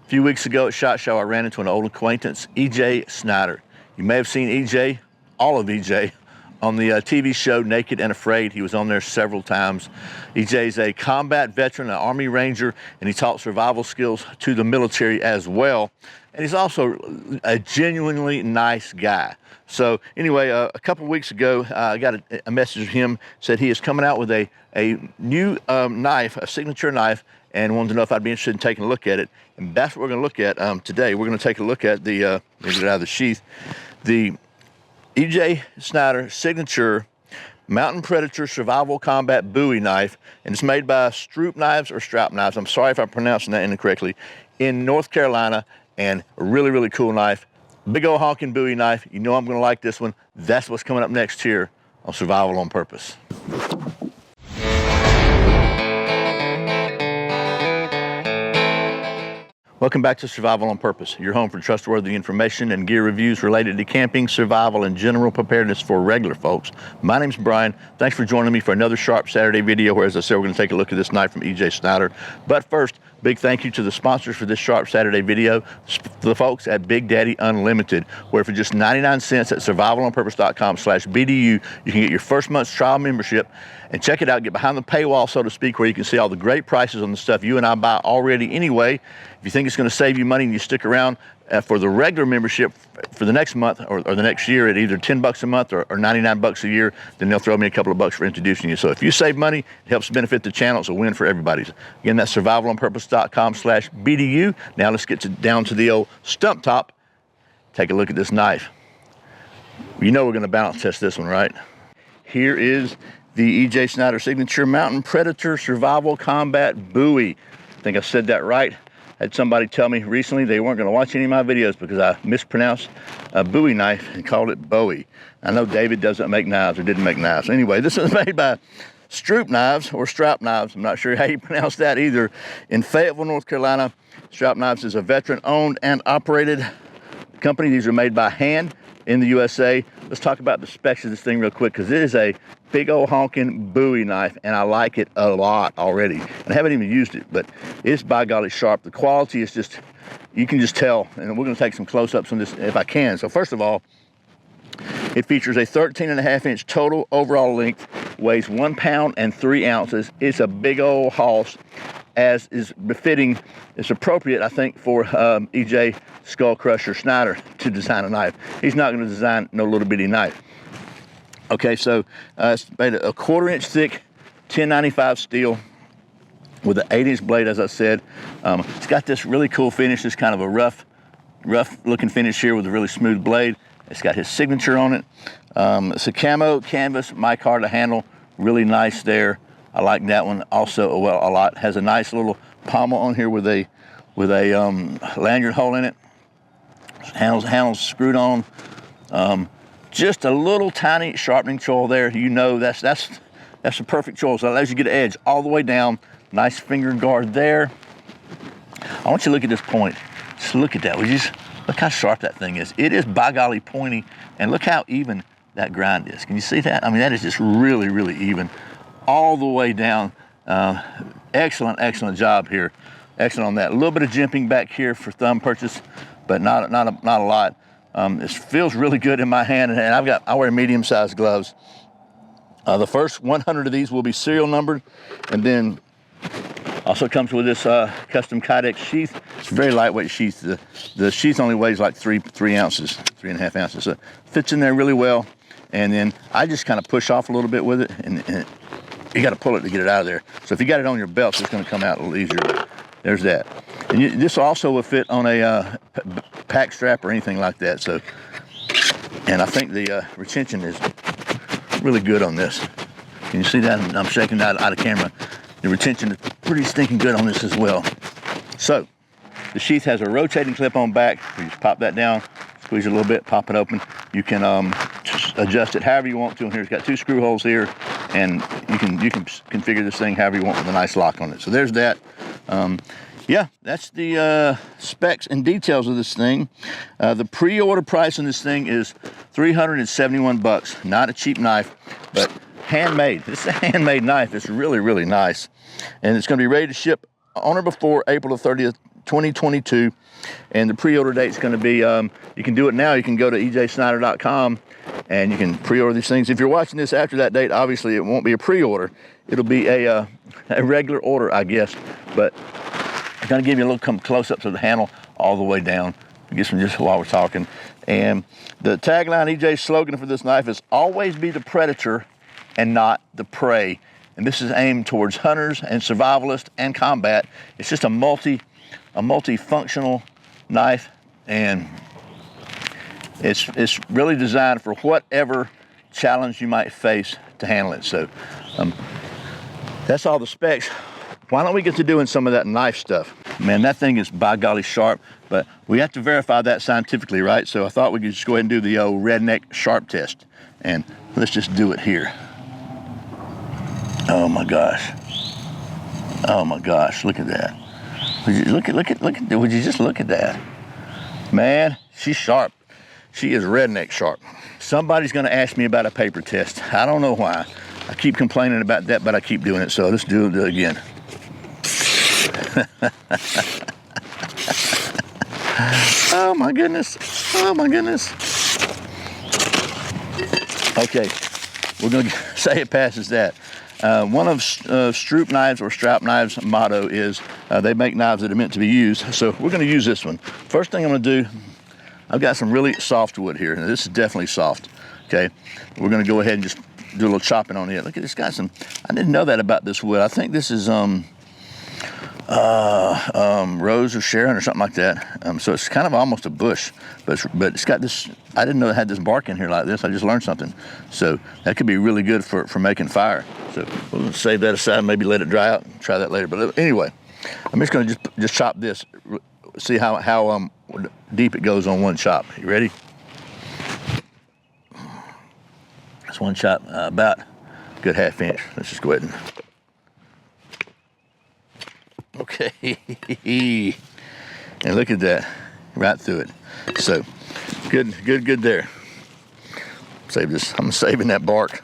A few weeks ago at SHOT Show, I ran into an old acquaintance, EJ Snyder. You may have seen EJ, all of EJ, on the TV show Naked and Afraid. He was on there several times. EJ is a combat veteran, an Army Ranger, and he taught survival skills to the military as well. And he's also a genuinely nice guy. So anyway, a couple of weeks ago, I got a message from him, said he is coming out with a new knife, a signature knife, and wanted to know if I'd be interested in taking a look at it. And that's what we're going to look at today. We're going to take a look at the, let me get it out of the sheath, the EJ Snyder signature Mountain Predator Survival Combat Bowie knife, and it's made by Stroop Knives or Strap Knives. I'm sorry if I'm pronouncing that incorrectly. In North Carolina, and a really, really cool knife. Big old honking Bowie knife. You know I'm going to like this one. That's what's coming up next here on Survival on Purpose. Welcome back to Survival on Purpose, your home for trustworthy information and gear reviews related to camping, survival, and general preparedness for regular folks. My name's Brian. Thanks for joining me for another Sharp Saturday video where, as I said, we're going to take a look at this knife from EJ Snyder. But first, big thank you to the sponsors for this Sharp Saturday video, the folks at Big Daddy Unlimited, where for just 99 cents at survivalonpurpose.com/BDU, you can get your first month's trial membership and check it out, get behind the paywall, so to speak, where you can see all the great prices on the stuff you and I buy already anyway. If you think it's going to save you money and you stick around for the regular membership for the next month or the next year at either 10 bucks a month or 99 bucks a year, then they'll throw me a couple of bucks for introducing you. So if you save money, it helps benefit the channel. It's a win for everybody. Again, that's survivalonpurpose.com/BDU. Now let's get down to the old stump top. Take a look at this knife. You know we're going to balance test this one, right? Here is the EJ Snyder signature Mountain Predator Survival Combat Bowie. I think I said that right. Had somebody tell me recently they weren't going to watch any of my videos because I mispronounced a Bowie knife and called it Bowie. I know David doesn't make knives or didn't make knives. Anyway, this is made by Stroop Knives or Strap Knives. I'm not sure how you pronounce that either. In Fayetteville, North Carolina, Strap Knives is a veteran-owned and operated company. These are made by hand in the USA. Let's talk about the specs of this thing real quick, because it is a big old honking Bowie knife, and I like it a lot already. And I haven't even used it, but it's by golly sharp. The quality is just, you can just tell, and we're going to take some close-ups on this if I can. So first of all, it features a 13.5-inch total overall length, weighs 1 pound and 3 ounces. It's a big old hoss, as is befitting. It's appropriate, I think, for EJ Skull Crusher Snyder to design a knife. He's not going to design no little bitty knife. Okay, so it's made a 1/4 inch thick 1095 steel with an 8-inch blade, as I said. It's got this really cool finish. It's kind of a rough looking finish here with a really smooth blade. It's got his signature on it. It's a camo canvas micar to handle, really nice there. I like that one also a lot. Has a nice little pommel on here with a lanyard hole in it. Handles screwed on. Just a little tiny sharpening choil there. You know that's a perfect choil. So it allows you to get an edge all the way down. Nice finger guard there. I want you to look at this point. Just look at that. Look how sharp that thing is. It is by golly pointy, and look how even that grind is. Can you see that? I mean, that is just really, really even all the way down. Excellent job here. Excellent on that. A little bit of jimping back here for thumb purchase, but not a lot. It feels really good in my hand, and I wear medium-sized gloves. The first 100 of these will be serial numbered, and then also comes with this custom Kydex sheath. It's a very lightweight sheath. The sheath only weighs like 3 ounces, 3.5 ounces. So it fits in there really well. And then I just kind of push off a little bit with it, and you got to pull it to get it out of there. So if you got it on your belt, it's going to come out a little easier. But there's that. And this also will fit on a pack strap or anything like that. So, and I think the retention is really good on this. Can you see that? I'm shaking that out of camera. The retention is pretty stinking good on this as well. So the sheath has a rotating clip on back. You just pop that down, squeeze it a little bit, pop it open. You can adjust it however you want to. And here it's got 2 screw holes here, and you can configure this thing however you want with a nice lock on it. So there's that. Yeah, that's the specs and details of this thing. The pre-order price on this thing is $371. Not a cheap knife, but handmade. This is a handmade knife. It's really, really nice. And it's going to be ready to ship on or before April the 30th, 2022. And the pre-order date's going to be, you can do it now. You can go to ejsnyder.com and you can pre-order these things. If you're watching this after that date, obviously it won't be a pre-order. It'll be a regular order, I guess. But I'm going to give you a little close-ups of the handle all the way down. Get some just while we're talking. And the tagline, EJ's slogan for this knife is always be the predator and not the prey. And this is aimed towards hunters and survivalists and combat. It's just a multi-functional knife, and it's really designed for whatever challenge you might face to handle it. So that's all the specs. Why don't we get to doing some of that knife stuff? Man, that thing is by golly sharp, but we have to verify that scientifically, right? So I thought we could just go ahead and do the old redneck sharp test, and let's just do it here. Oh my gosh. Oh my gosh, look at that. Would you just look at that? Man, she's sharp. She is redneck sharp. Somebody's gonna ask me about a paper test. I don't know why. I keep complaining about that, but I keep doing it, so let's do it again. Oh my goodness. Oh my goodness. Okay, we're gonna say it passes that. One of Stroop Knives or Strap Knives motto is they make knives that are meant to be used. So we're going to use this one. First thing I'm going to do, I've got some really soft wood here. Now, this is definitely soft. Okay, we're going to go ahead and just do a little chopping on it. Look at this, got some. I didn't know that about this wood. I think this is Rose or Sharon or something like that. So it's kind of almost a bush, but it's got this. I didn't know it had this bark in here like this. I just learned something. So that could be really good for making fire. So we'll save that aside, maybe let it dry out, try that later. But anyway, I'm just going to just chop this, see how deep it goes on one chop. You ready? That's one chop, about a good ½ inch. Let's just go ahead and. Okay, and look at that, right through it. So good there. Save this. I'm saving that bark.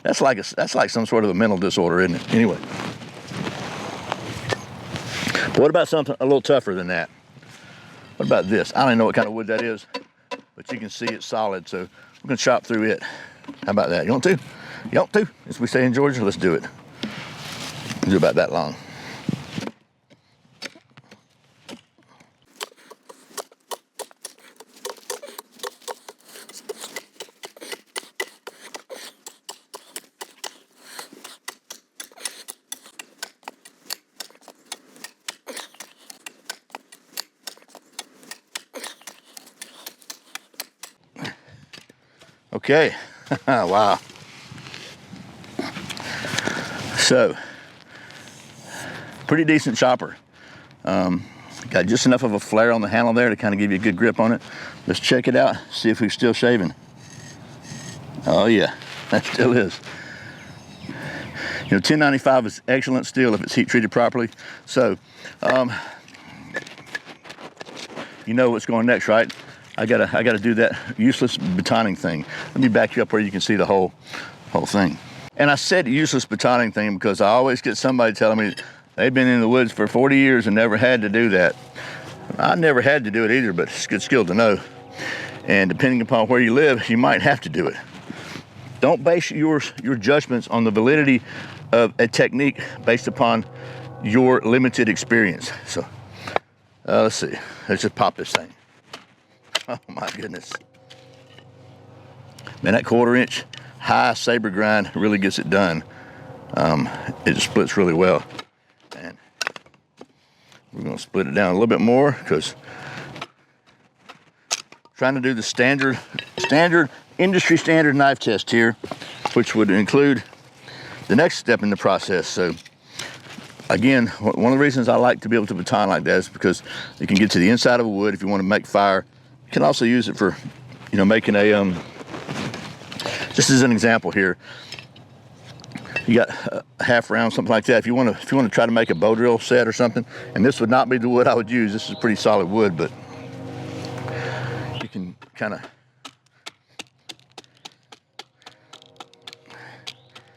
That's like some sort of a mental disorder, isn't it? Anyway, but what about something a little tougher than that? What about this? I don't even know what kind of wood that is, but you can see it's solid. So we're gonna chop through it. How about that? You want to? You want to? As we say in Georgia, let's do it. Do about that long. Okay, wow. So, pretty decent chopper. Got just enough of a flare on the handle there to kind of give you a good grip on it. Let's check it out, see if we're still shaving. Oh yeah, that still is. You know, 1095 is excellent steel if it's heat treated properly. So, you know what's going next, right? I gotta do that useless batoning thing. Let me back you up where you can see the whole thing. And I said useless batoning thing because I always get somebody telling me they've been in the woods for 40 years and never had to do that. I never had to do it either, but it's a good skill to know. And depending upon where you live, you might have to do it. Don't base your judgments on the validity of a technique based upon your limited experience. So let's see. Let's just pop this thing. Oh my goodness. Man, that 1/4 inch high saber grind really gets it done. It just splits really well. And we're gonna split it down a little bit more because trying to do the standard industry standard knife test here, which would include the next step in the process. So again, one of the reasons I like to be able to baton like that is because you can get to the inside of a wood if you want to make fire. You can also use it for, you know, making a, just as an example here, you got a half round, something like that. If you want to try to make a bow drill set or something, and this would not be the wood I would use. This is pretty solid wood, but you can kind of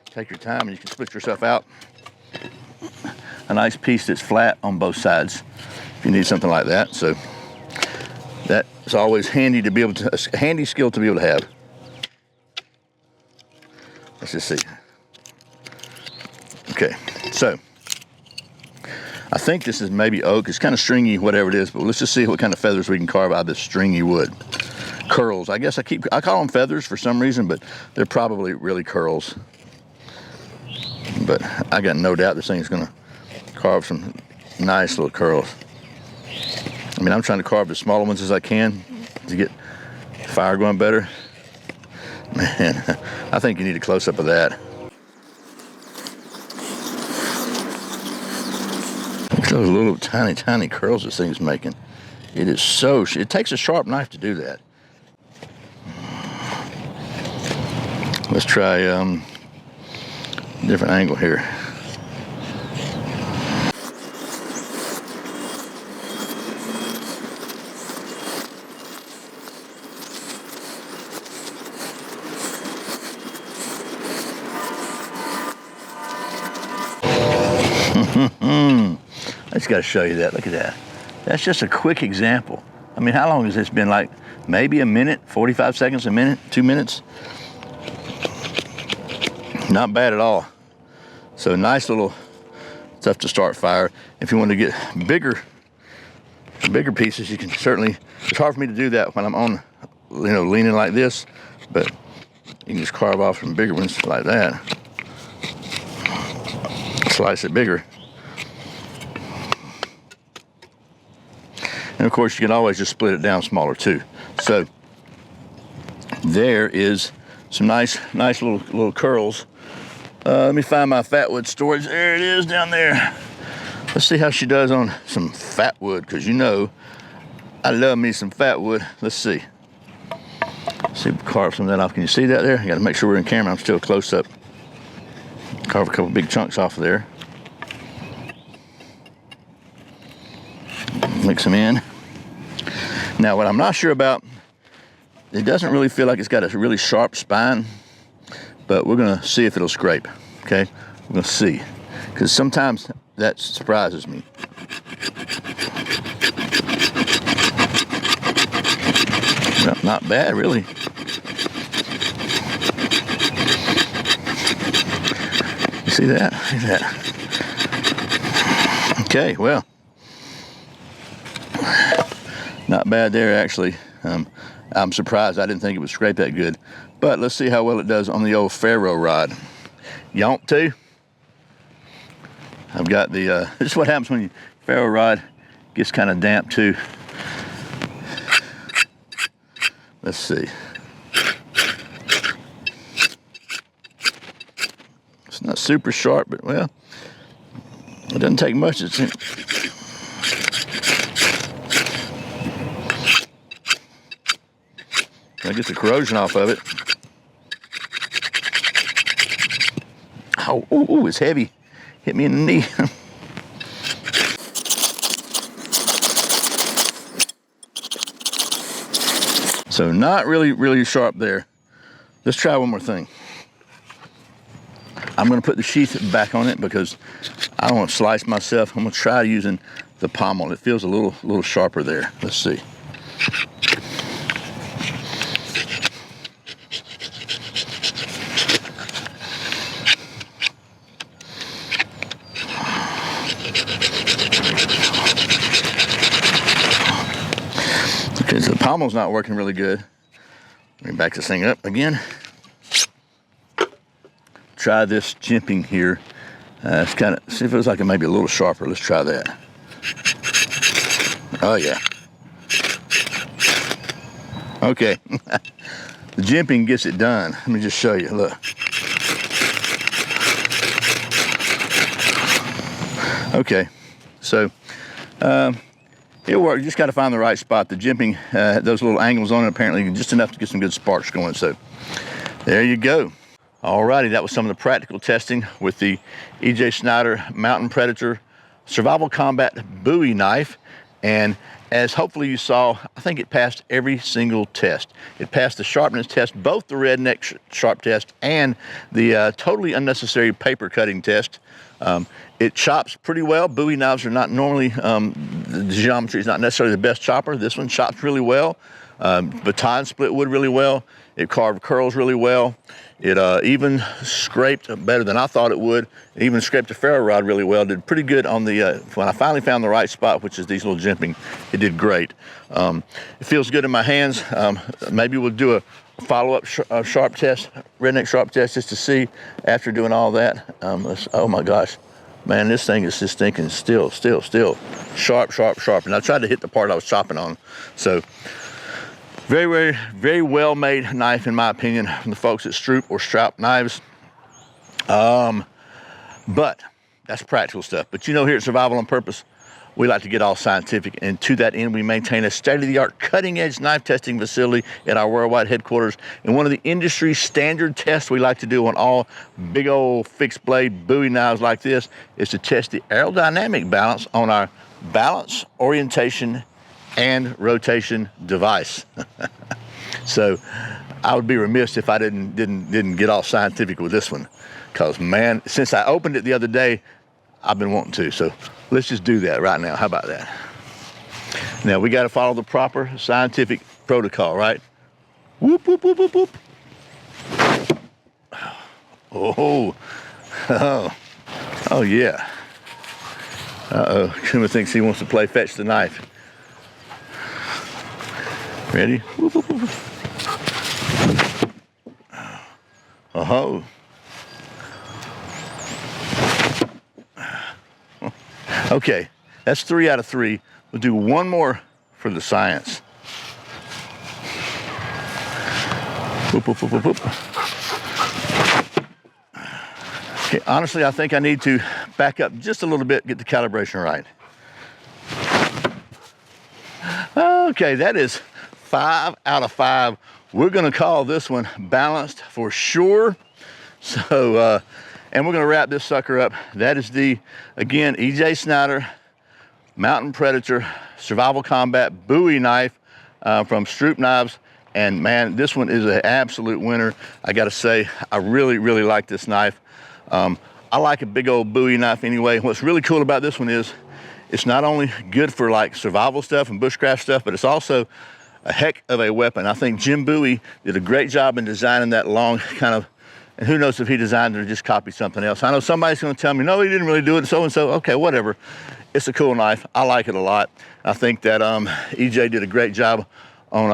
take your time and you can split yourself out. a nice piece that's flat on both sides if you need something like that. So that's always handy to be able to, a handy skill to be able to have. Let's just see. Okay, so I think this is maybe oak. It's kind of stringy, whatever it is, but let's just see what kind of feathers we can carve out of this stringy wood. Curls. I guess I call them feathers for some reason, but they're probably really curls. But I got no doubt this thing's gonna carve some nice little curls. I mean, I'm trying to carve the smaller ones as I can to get fire going better. Man, I think you need a close-up of that. Look at those little tiny curls this thing's making. It is so, it takes a sharp knife to do that. Let's try a different angle here. I just got to show you that. Look at that. That's just a quick example. I mean, how long has this been? Like maybe a minute, 45 seconds, a minute, 2 minutes? Not bad at all. So nice little stuff to start fire. If you want to get bigger pieces, you can certainly, it's hard for me to do that when I'm on, leaning like this, but you can just carve off some bigger ones like that. Slice it bigger. And of course, you can always just split it down smaller too. So there is some nice little curls. Let me find my fat wood storage. There it is down there. Let's see how she does on some fat wood, because I love me some fat wood. Let's see. See, carve some of that off. Can you see that there? I got to make sure we're in camera. I'm still close up. Carve a couple big chunks off of there. Mix them in. Now, what I'm not sure about, it doesn't really feel like it's got a really sharp spine, but we're gonna see if it'll scrape, okay? We're gonna see, because sometimes that surprises me. No, not bad, really. You see that? See that? Okay, well, not bad there, actually. I'm surprised. I didn't think it would scrape that good. But let's see how well it does on the old ferro rod. You want to? I've got the, this is what happens when your ferro rod gets kind of damp too. Let's see. It's not super sharp, but well, it doesn't take much. It's in. I get the corrosion off of it. Oh, ooh, it's heavy. Hit me in the knee. So not really sharp there. Let's try one more thing. I'm gonna put the sheath back on it because I don't want to slice myself. I'm gonna try using the pommel. It feels a little sharper there. Let's see. Okay, so the pommel's not working really good. Let me back this thing up again. Try this jimping here. It's kind of, see if it was like it may be a little sharper. Let's try that. Oh yeah. Okay. The jimping gets it done. Let me just show you. Look. Okay. So it'll work. You just got to find the right spot. The jimping, those little angles on it, apparently just enough to get some good sparks going. So there you go. Alrighty, that was some of the practical testing with the E.J. Snyder Mountain Predator Survival Combat Bowie knife. And as hopefully you saw, I think it passed every single test. It passed the sharpness test, both the redneck sharp test and the totally unnecessary paper cutting test. It chops pretty well. Bowie knives are not normally, the geometry is not necessarily the best chopper. This one chops really well. Baton split wood really well. It carved curls really well. It even scraped better than I thought it would. It even scraped a ferro rod really well. Did pretty good on the, when I finally found the right spot, which is these little jimping, it did great. It feels good in my hands. Maybe we'll do a follow-up sharp test, redneck sharp test, just to see after doing all that. Oh my gosh, man, this thing is just thinking still. Sharp, sharp, sharp. And I tried to hit the part I was chopping on. So, very, very, very well-made knife, in my opinion, from the folks at Stroop or Straup Knives. But that's practical stuff. But you know, here at Survival on Purpose, we like to get all scientific, and to that end, we maintain a state-of-the-art, cutting-edge knife testing facility at our worldwide headquarters. And one of the industry standard tests we like to do on all big old fixed blade Bowie knives like this is to test the aerodynamic balance on our balance, orientation, and rotation device. So I would be remiss if I didn't get all scientific with this one, because man, since I opened it the other day, I've been wanting to. So let's just do that right now. How about that? Now we got to follow the proper scientific protocol, right? Whoop, whoop, whoop, whoop, whoop. Oh yeah. Kuma thinks he wants to play fetch the knife. Ready? Whoop, whoop, whoop. Oh. Okay, that's 3 out of 3. We'll do one more for the science. Whoop, whoop, whoop, whoop, whoop. Okay, honestly, I think I need to back up just a little bit, get the calibration right. Okay, that is 5 out of 5. We're gonna call this one balanced for sure. So, and we're gonna wrap this sucker up. That is the, again, E.J. Snyder Mountain Predator Survival Combat Bowie knife from Stroop Knives. And man, this one is an absolute winner. I gotta say, I really, really like this knife. I like a big old Bowie knife anyway. What's really cool about this one is it's not only good for like survival stuff and bushcraft stuff, but it's also a heck of a weapon. I think Jim Bowie did a great job in designing that long kind of, and who knows if he designed it or just copied something else. I know somebody's gonna tell me, no, he didn't really do it, so-and-so. Okay, whatever. It's a cool knife. I like it a lot. I think that EJ did a great job on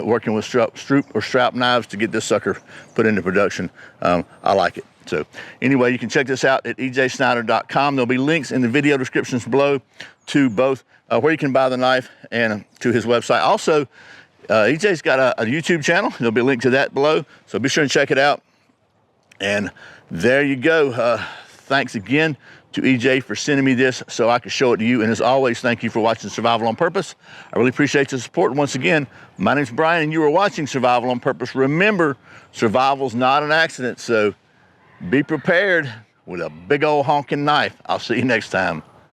working with Stroop or Straup knives to get this sucker put into production. I like it. So anyway, you can check this out at ejsnyder.com. There'll be links in the video descriptions below to both where you can buy the knife and to his website. Also, EJ's got a YouTube channel. There'll be a link to that below, so be sure and check it out. And there you go. Thanks again to EJ for sending me this so I could show it to you. And as always, thank you for watching Survival on Purpose. I really appreciate your support. And once again, my name's Brian, and you are watching Survival on Purpose. Remember, survival's not an accident, so be prepared with a big old honking knife. I'll see you next time.